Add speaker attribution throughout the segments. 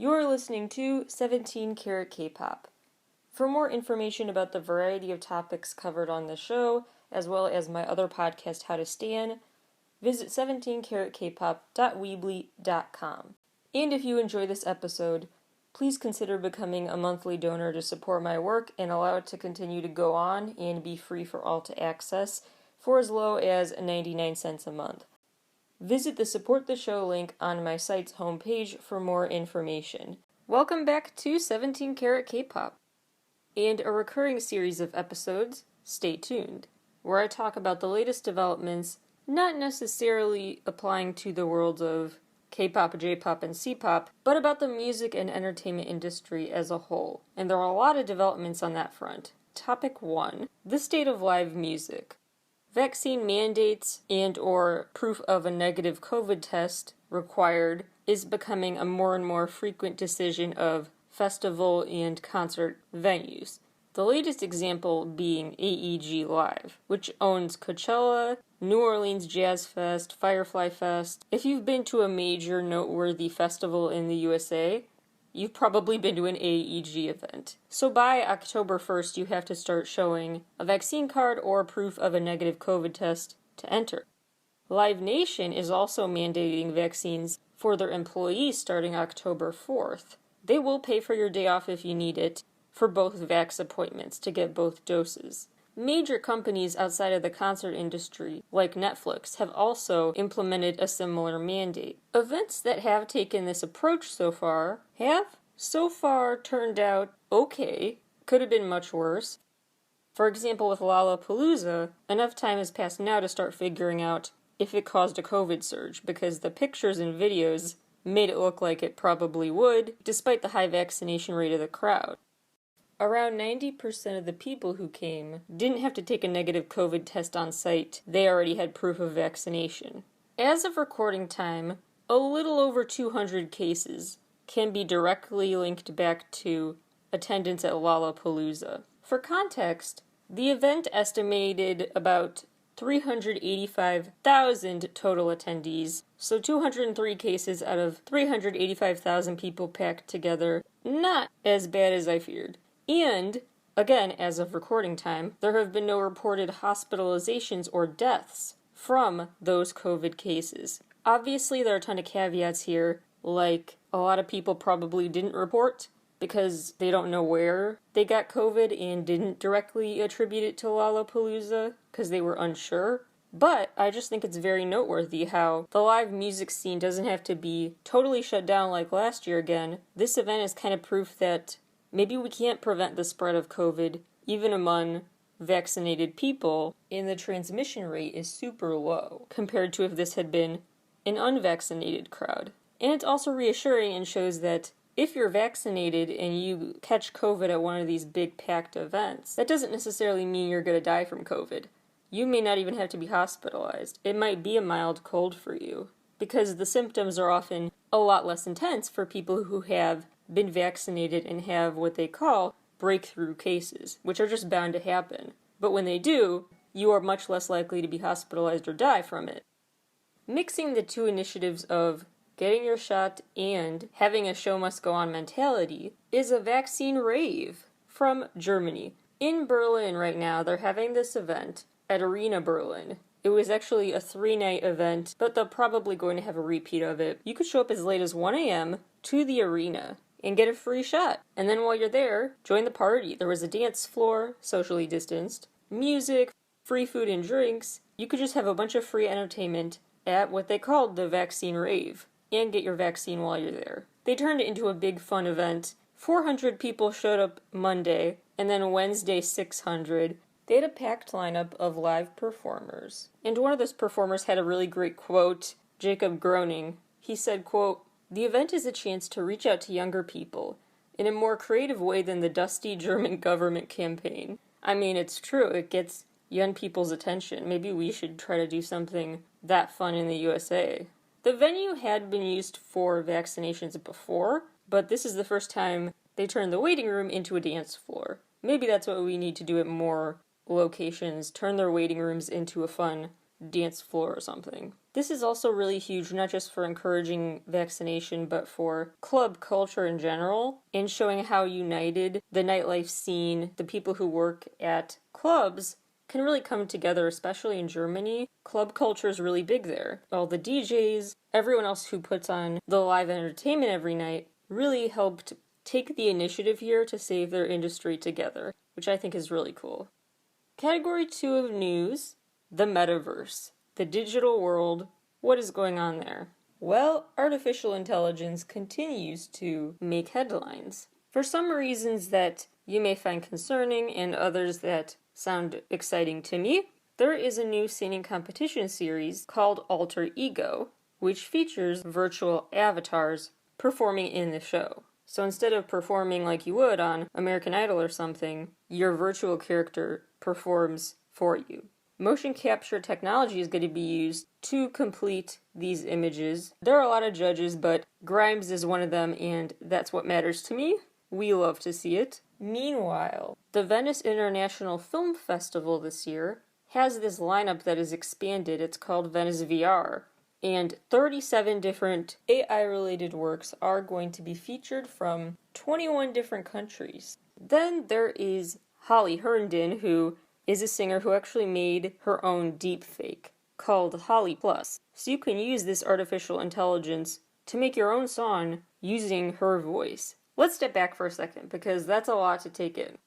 Speaker 1: You're listening to 17 Carat K-Pop. For more information about the variety of topics covered on the show, as well as my other podcast, How to Stan, visit 17caratkpop.weebly.com. And if you enjoy this episode, please consider becoming a monthly donor to support my work and allow it to continue to go on and be free for all to access for as low as 99 cents a month. Visit the Support the Show link on my site's homepage for more information. Welcome back to 17 Carat K-Pop, and a recurring series of episodes, Stay Tuned, where I talk about the latest developments, not necessarily applying to the world of K-pop, J-pop, and C-pop, but about the music and entertainment industry as a whole. And there are a lot of developments on that front. Topic 1. The state of live music. Vaccine mandates and or proof of a negative COVID test required is becoming a more and more frequent decision of festival and concert venues. The latest example being AEG Live, which owns Coachella, New Orleans Jazz Fest, Firefly Fest. If you've been to a major noteworthy festival in the USA, you've probably been to an AEG event. So by October 1st, you have to start showing a vaccine card or proof of a negative COVID test to enter. Live Nation is also mandating vaccines for their employees starting October 4th. They will pay for your day off if you need it for both vax appointments to get both doses. Major companies outside of the concert industry, like Netflix, have also implemented a similar mandate. Events that have taken this approach so far have turned out okay. Could have been much worse. For example, with Lollapalooza, enough time has passed now to start figuring out if it caused a COVID surge, because the pictures and videos made it look like it probably would, despite the high vaccination rate of the crowd. Around 90% of the people who came didn't have to take a negative COVID test on site. They already had proof of vaccination. As of recording time, a little over 200 cases can be directly linked back to attendance at Lollapalooza. For context, the event estimated about 385,000 total attendees, so 203 cases out of 385,000 people packed together. Not as bad as I feared. And, again, as of recording time, there have been no reported hospitalizations or deaths from those COVID cases. Obviously, there are a ton of caveats here, like a lot of people probably didn't report because they don't know where they got COVID and didn't directly attribute it to Lollapalooza because they were unsure. But I just think it's very noteworthy how the live music scene doesn't have to be totally shut down like last year again. This event is kind of proof that maybe we can't prevent the spread of COVID, even among vaccinated people, and the transmission rate is super low compared to if this had been an unvaccinated crowd. And it's also reassuring and shows that if you're vaccinated and you catch COVID at one of these big packed events, that doesn't necessarily mean you're going to die from COVID. You may not even have to be hospitalized. It might be a mild cold for you, because the symptoms are often a lot less intense for people who have been vaccinated and have what they call breakthrough cases, which are just bound to happen. But when they do, you are much less likely to be hospitalized or die from it. Mixing the two initiatives of getting your shot and having a show must go on mentality is a vaccine rave from Germany. In Berlin right now, they're having this event at Arena Berlin. It was actually a 3-night event, but they're probably going to have a repeat of it. You could show up as late as 1 a.m. to the arena and get a free shot. And then while you're there, join the party. There was a dance floor, socially distanced, music, free food and drinks. You could just have a bunch of free entertainment at what they called the vaccine rave and get your vaccine while you're there. They turned it into a big fun event. 400 people showed up Monday, and then Wednesday 600. They had a packed lineup of live performers. And one of those performers had a really great quote, Jacob Groening. He said, quote, "The event is a chance to reach out to younger people in a more creative way than the dusty German government campaign." I mean, it's true. It gets young people's attention. Maybe we should try to do something that fun in the USA. The venue had been used for vaccinations before, but this is the first time they turned the waiting room into a dance floor. Maybe that's what we need to do at more locations, turn their waiting rooms into a fun dance floor or something. This is also really huge, not just for encouraging vaccination, but for club culture in general, and showing how united the nightlife scene, the people who work at clubs, can really come together, especially in Germany. Club culture is really big there. All the DJs, everyone else who puts on the live entertainment every night, really helped take the initiative here to save their industry together, which I think is really cool. Category 2 of news, the metaverse. The digital world, what is going on there? Well, artificial intelligence continues to make headlines. For some reasons that you may find concerning and others that sound exciting to me, there is a new singing competition series called Alter Ego, which features virtual avatars performing in the show. So instead of performing like you would on American Idol or something, your virtual character performs for you. Motion capture technology is going to be used to complete these images. There are a lot of judges, but Grimes is one of them, and that's what matters to me. We love to see it. Meanwhile, the Venice International Film Festival this year has this lineup that is expanded. It's called Venice VR, and 37 different AI-related works are going to be featured from 21 different countries. Then there is Holly Herndon, who is a singer who actually made her own deepfake called Holly Plus. So you can use this artificial intelligence to make your own song using her voice. Let's step back for a second because that's a lot to take in.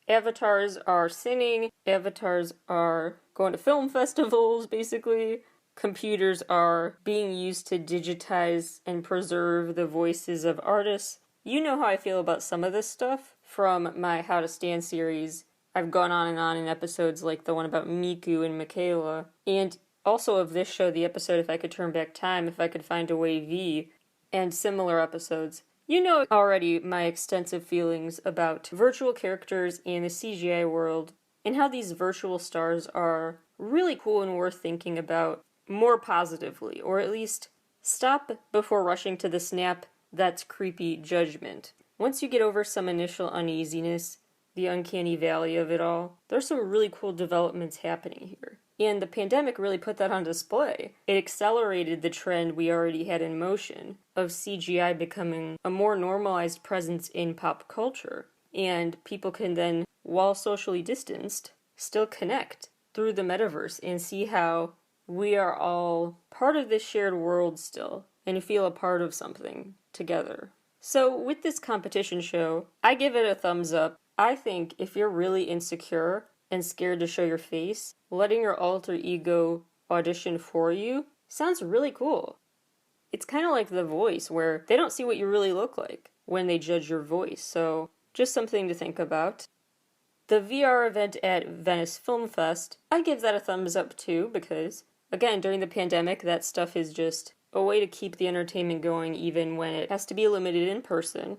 Speaker 1: Avatars are singing, avatars are going to film festivals, basically. Computers are being used to digitize and preserve the voices of artists. You know how I feel about some of this stuff from my How to Stand series. I've gone on in episodes like the one about Miku and Michaela, and also of this show, the episode If I Could Turn Back Time, If I Could Find a Way V, and similar episodes. You know already my extensive feelings about virtual characters in the CGI world, and how these virtual stars are really cool and worth thinking about more positively, or at least stop before rushing to the snap, that's creepy judgment. Once you get over some initial uneasiness, the uncanny valley of it all, there's some really cool developments happening here. And the pandemic really put that on display. It accelerated the trend we already had in motion of CGI becoming a more normalized presence in pop culture. And people can then, while socially distanced, still connect through the metaverse and see how we are all part of this shared world still and feel a part of something together. So with this competition show, I give it a thumbs up. I think if you're really insecure and scared to show your face, letting your alter ego audition for you sounds really cool. It's kind of like The Voice, where they don't see what you really look like when they judge your voice, so just something to think about. The VR event at Venice Film Fest, I give that a thumbs up too, because, again, during the pandemic, that stuff is just a way to keep the entertainment going even when it has to be limited in person.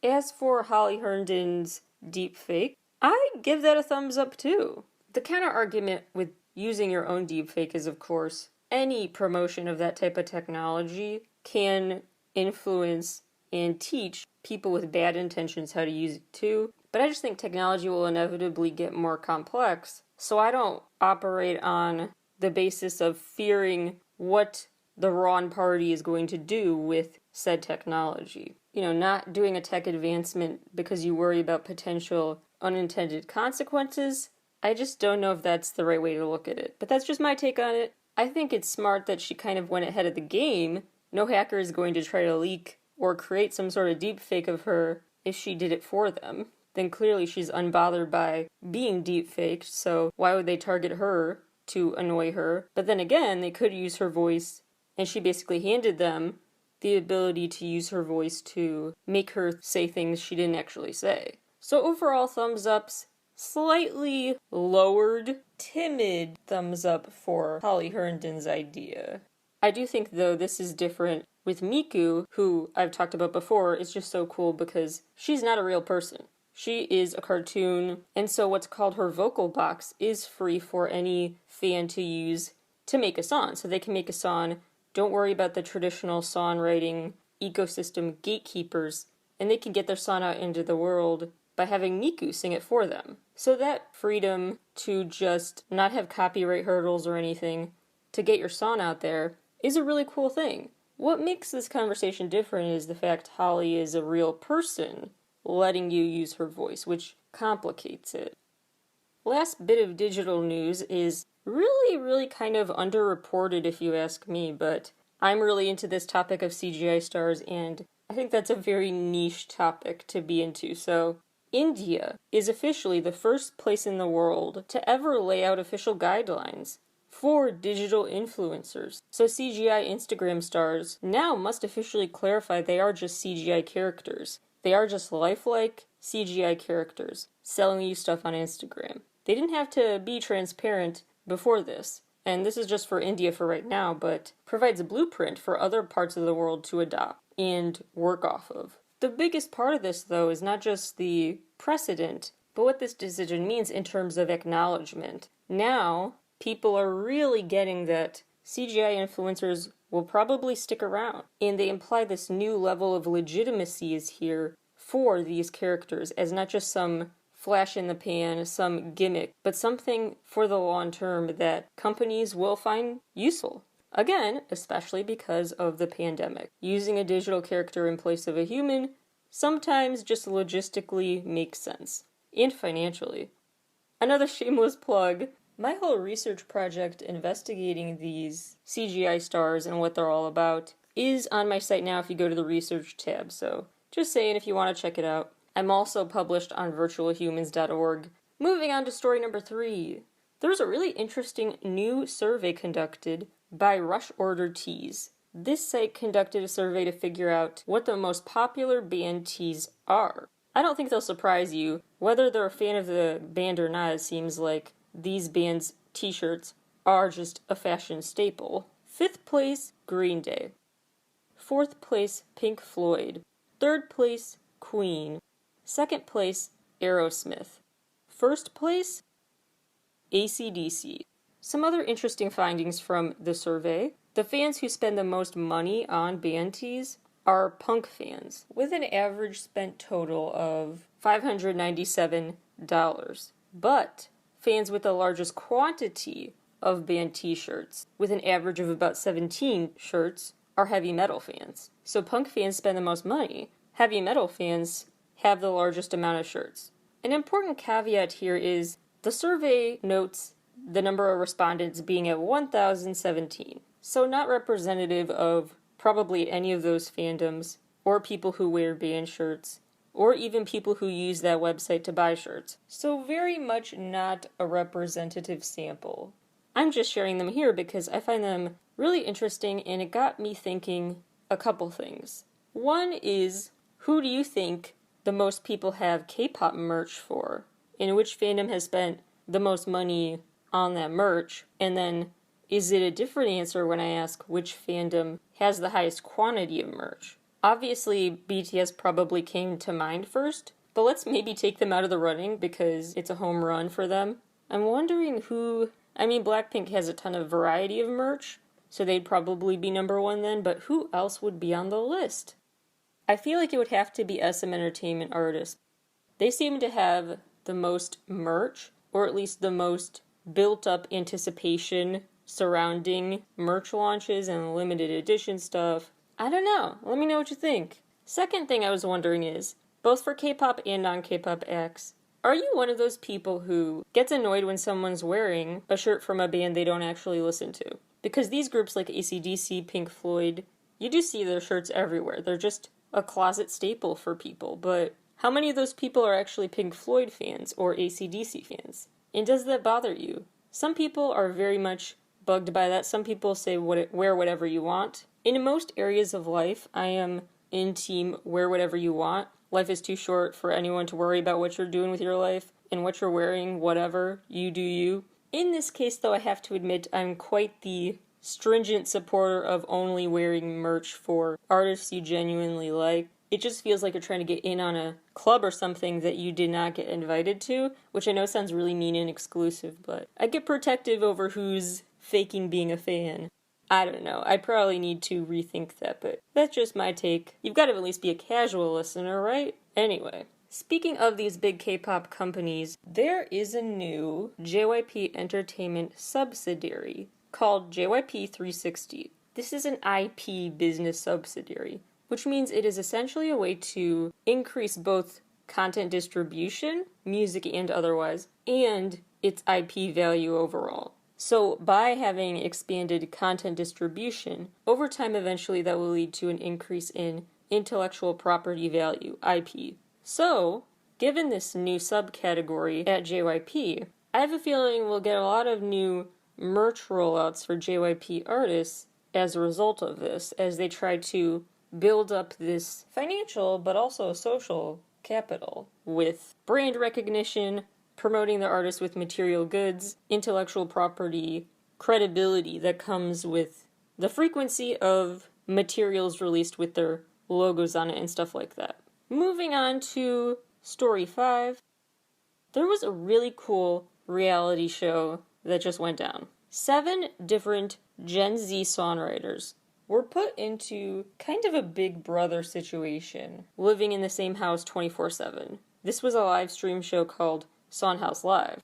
Speaker 1: As for Holly Herndon's deepfake, I give that a thumbs up too. The counter argument with using your own deepfake is, of course, any promotion of that type of technology can influence and teach people with bad intentions how to use it too. But I just think technology will inevitably get more complex, so I don't operate on the basis of fearing what the wrong party is going to do with said technology. Not doing a tech advancement because you worry about potential unintended consequences. I just don't know if that's the right way to look at it. But that's just my take on it. I think it's smart that she kind of went ahead of the game. No hacker is going to try to leak or create some sort of deep fake of her if she did it for them. Then clearly she's unbothered by being deep faked, so why would they target her to annoy her? But then again, they could use her voice, and she basically handed them the ability to use her voice to make her say things she didn't actually say. So overall, thumbs ups, slightly lowered, timid thumbs up for Holly Herndon's idea. I do think, though, this is different with Miku, who I've talked about before. Is just so cool because she's not a real person. She is a cartoon, and so what's called her vocal box is free for any fan to use to make a song. So they can make a song. Don't worry about the traditional songwriting ecosystem gatekeepers, and they can get their song out into the world by having Miku sing it for them. So that freedom to just not have copyright hurdles or anything to get your song out there is a really cool thing. What makes this conversation different is the fact Holly is a real person letting you use her voice, which complicates it. Last bit of digital news is really kind of underreported if you ask me, but I'm really into this topic of CGI stars, and I think that's a very niche topic to be into. So, India is officially the first place in the world to ever lay out official guidelines for digital influencers. So CGI Instagram stars now must officially clarify they are just CGI characters. They are just lifelike CGI characters selling you stuff on Instagram. They didn't have to be transparent before this, and this is just for India for right now, but provides a blueprint for other parts of the world to adopt and work off of. The biggest part of this, though, is not just the precedent, but what this decision means in terms of acknowledgement. Now, people are really getting that CGI influencers will probably stick around, and they imply this new level of legitimacy is here for these characters as not just some flash in the pan, some gimmick, but something for the long term that companies will find useful. Again, especially because of the pandemic. Using a digital character in place of a human sometimes just logistically makes sense, and financially. Another shameless plug. My whole research project investigating these CGI stars and what they're all about is on my site now if you go to the research tab, so just saying if you want to check it out. I'm also published on virtualhumans.org. Moving on to story number 3. There's a really interesting new survey conducted by Rush Order Tees. This site conducted a survey to figure out what the most popular band tees are. I don't think they'll surprise you. Whether they're a fan of the band or not, it seems like these bands' t-shirts are just a fashion staple. 5th place, Green Day. 4th place, Pink Floyd. 3rd place, Queen. 2nd place, Aerosmith. 1st place, AC/DC. Some other interesting findings from the survey. The fans who spend the most money on band tees are punk fans, with an average spent total of $597. But fans with the largest quantity of band t-shirts, with an average of about 17 shirts, are heavy metal fans. So punk fans spend the most money. Heavy metal fans have the largest amount of shirts. An important caveat here is the survey notes the number of respondents being at 1,017. So not representative of probably any of those fandoms, or people who wear band shirts, or even people who use that website to buy shirts. So very much not a representative sample. I'm just sharing them here because I find them really interesting, and it got me thinking a couple things. One is, who do you think the most people have K-pop merch for? And which fandom has spent the most money on that merch? And then, is it a different answer when I ask which fandom has the highest quantity of merch? Obviously, BTS probably came to mind first, but let's maybe take them out of the running because it's a home run for them. I'm wondering Blackpink has a ton of variety of merch, so they'd probably be number 1 then, but who else would be on the list? I feel like it would have to be SM Entertainment artists. They seem to have the most merch, or at least the most built-up anticipation surrounding merch launches and limited edition stuff. I don't know. Let me know what you think. Second thing I was wondering is, both for K-pop and non-K-pop acts, are you one of those people who gets annoyed when someone's wearing a shirt from a band they don't actually listen to? Because these groups like AC/DC, Pink Floyd, you do see their shirts everywhere. They're just a closet staple for people, but how many of those people are actually Pink Floyd fans or AC/DC fans? And does that bother you? Some people are very much bugged by that. Some people say wear whatever you want. In most areas of life, I am in team wear whatever you want. Life is too short for anyone to worry about what you're doing with your life and what you're wearing, whatever. You do you. In this case, though, I have to admit I'm quite the stringent supporter of only wearing merch for artists you genuinely like. It just feels like you're trying to get in on a club or something that you did not get invited to, which I know sounds really mean and exclusive, but I get protective over who's faking being a fan. I don't know, I probably need to rethink that, but that's just my take. You've got to at least be a casual listener, right? Anyway, speaking of these big K-pop companies, there is a new JYP Entertainment subsidiary. called JYP 360. This is an IP business subsidiary, which means it is essentially a way to increase both content distribution, music and otherwise, and its IP value overall. So by having expanded content distribution, over time eventually that will lead to an increase in intellectual property value, IP. So, given this new subcategory at JYP, I have a feeling we'll get a lot of new merch rollouts for JYP artists as a result of this, as they try to build up this financial but also social capital with brand recognition, promoting the artist with material goods, intellectual property, credibility that comes with the frequency of materials released with their logos on it and stuff like that. Moving on to story 5, there was a really cool reality show that just went down. 7 different Gen Z songwriters were put into kind of a big brother situation, living in the same house 24/7. This was a live stream show called Songhouse Live,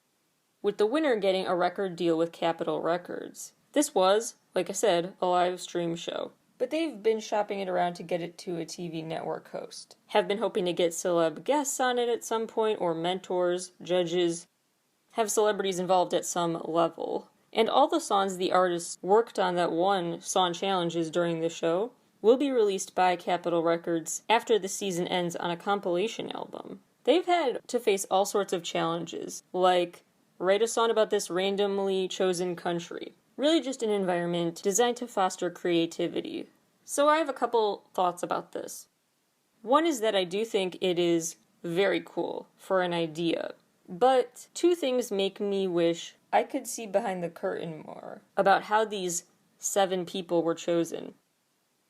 Speaker 1: with the winner getting a record deal with Capitol Records. This was, like I said, a live stream show, but they've been shopping it around to get it to a TV network host. Have been hoping to get celeb guests on it at some point, or mentors, judges, have celebrities involved at some level. And all the songs the artists worked on that won song challenges during the show will be released by Capitol Records after the season ends on a compilation album. They've had to face all sorts of challenges, like write a song about this randomly chosen country. Really just an environment designed to foster creativity. So I have a couple thoughts about this. One is that I do think it is very cool for an idea, but 2 things make me wish I could see behind the curtain more about how these 7 people were chosen.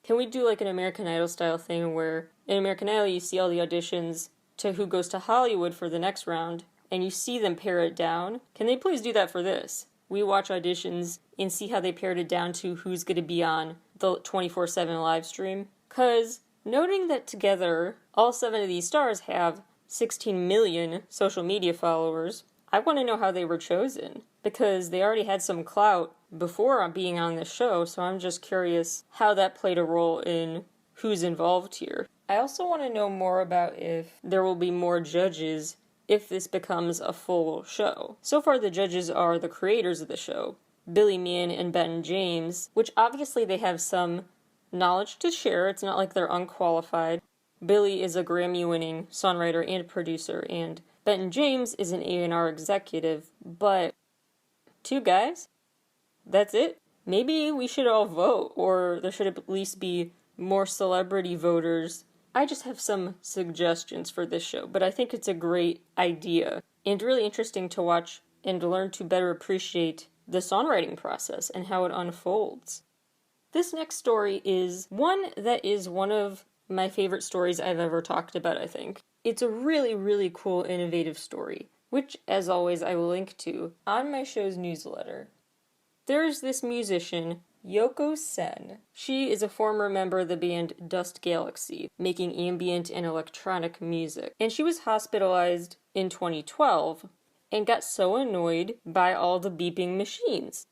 Speaker 1: Can we do like an American Idol style thing where in American Idol you see all the auditions to who goes to Hollywood for the next round, and you see them pare it down? Can they please do that for this? We watch auditions and see how they pared it down to who's going to be on the 24/7 live stream. Because noting that together, all 7 of these stars have 16 million social media followers, I want to know how they were chosen. Because they already had some clout before being on the show, so I'm just curious how that played a role in who's involved here. I also want to know more about if there will be more judges if this becomes a full show. So far the judges are the creators of the show, Billy Mann and Ben James, which obviously they have some knowledge to share. It's not like they're unqualified. Billy is a Grammy-winning songwriter and producer, and Ben James is an A&R executive, but 2 guys? That's it? Maybe we should all vote, or there should at least be more celebrity voters. I just have some suggestions for this show, but I think it's a great idea, and really interesting to watch and learn to better appreciate the songwriting process and how it unfolds. This next story is one that is one of my favorite stories I've ever talked about, I think. It's a really, really cool, innovative story, which, as always, I will link to on my show's newsletter. There's this musician, Yoko Sen. She is a former member of the band Dust Galaxy, making ambient and electronic music. And she was hospitalized in 2012 and got so annoyed by all the beeping machines.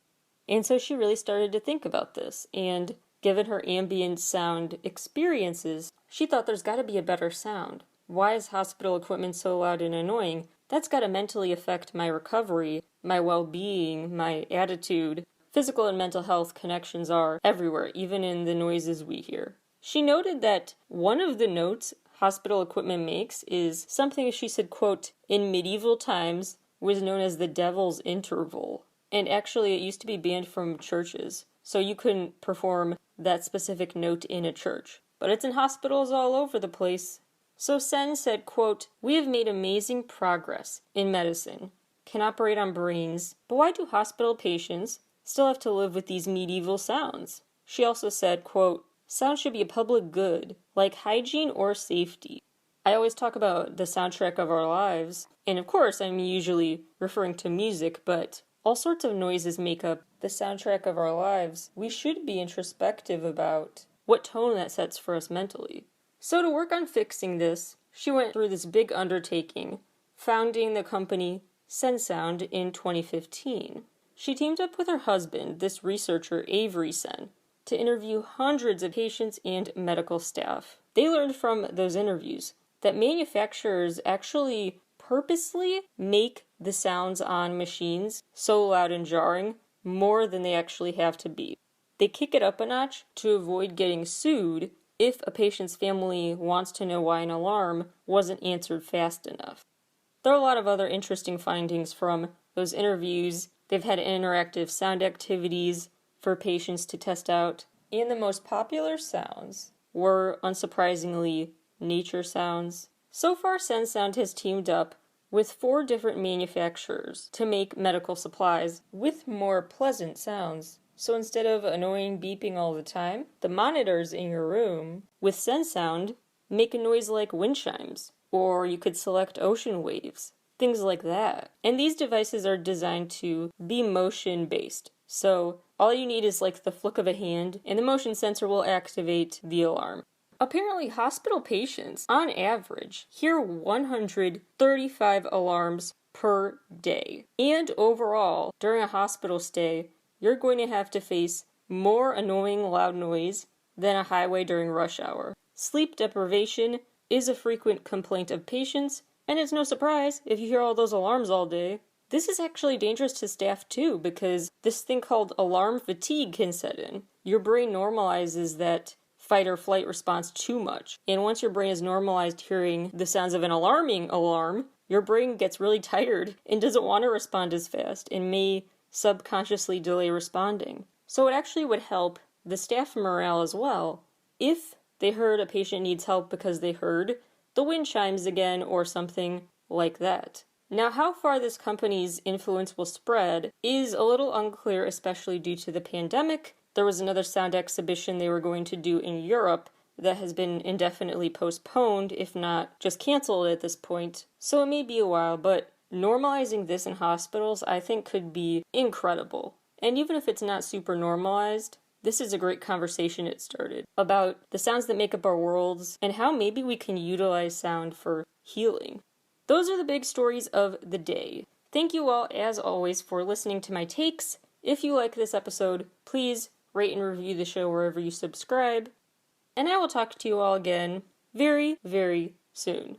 Speaker 1: And so she really started to think about this. And given her ambient sound experiences, she thought there's got to be a better sound. Why is hospital equipment so loud and annoying? That's got to mentally affect my recovery, my well-being, my attitude. Physical and mental health connections are everywhere, even in the noises we hear. She noted that one of the notes hospital equipment makes is something she said, quote, in medieval times was known as the devil's interval. And actually it used to be banned from churches, so you couldn't perform that specific note in a church. But it's in hospitals all over the place. So Sen said, quote, we have made amazing progress in medicine, can operate on brains, but why do hospital patients still have to live with these medieval sounds? She also said, quote, sound should be a public good, like hygiene or safety. I always talk about the soundtrack of our lives, and of course I'm usually referring to music, but all sorts of noises make up the soundtrack of our lives. We should be introspective about what tone that sets for us mentally. So to work on fixing this, she went through this big undertaking, founding the company Sensound in 2015. she teamed up with her husband, this researcher Avery Sen, to interview hundreds of patients and medical staff. They learned from those interviews that manufacturers actually purposely make the sounds on machines so loud and jarring more than they actually have to be. They kick it up a notch to avoid getting sued if a patient's family wants to know why an alarm wasn't answered fast enough. There are a lot of other interesting findings from those interviews. They've had interactive sound activities for patients to test out, and the most popular sounds were, unsurprisingly, nature sounds. So far, SenSound has teamed up with 4 different manufacturers to make medical supplies with more pleasant sounds. So instead of annoying beeping all the time, the monitors in your room with SenSound make a noise like wind chimes, or you could select ocean waves, things like that. And these devices are designed to be motion-based. So all you need is like the flick of a hand, and the motion sensor will activate the alarm. Apparently, hospital patients, on average, hear 135 alarms per day. And overall, during a hospital stay, you're going to have to face more annoying loud noise than a highway during rush hour. Sleep deprivation is a frequent complaint of patients, and it's no surprise if you hear all those alarms all day. This is actually dangerous to staff too, because this thing called alarm fatigue can set in. Your brain normalizes that fight or flight response too much. And once your brain is normalized hearing the sounds of an alarming alarm, your brain gets really tired and doesn't want to respond as fast and may subconsciously delay responding. So it actually would help the staff morale as well if they heard a patient needs help because they heard the wind chimes again or something like that. Now, how far this company's influence will spread is a little unclear, especially due to the pandemic. There was another sound exhibition they were going to do in Europe that has been indefinitely postponed, if not just canceled at this point. So it may be a while, but normalizing this in hospitals, I think, could be incredible. And even if it's not super normalized, this is a great conversation it started about the sounds that make up our worlds and how maybe we can utilize sound for healing. Those are the big stories of the day. Thank you all, as always, for listening to my takes. If you like this episode, please rate and review the show wherever you subscribe. And I will talk to you all again very, very soon.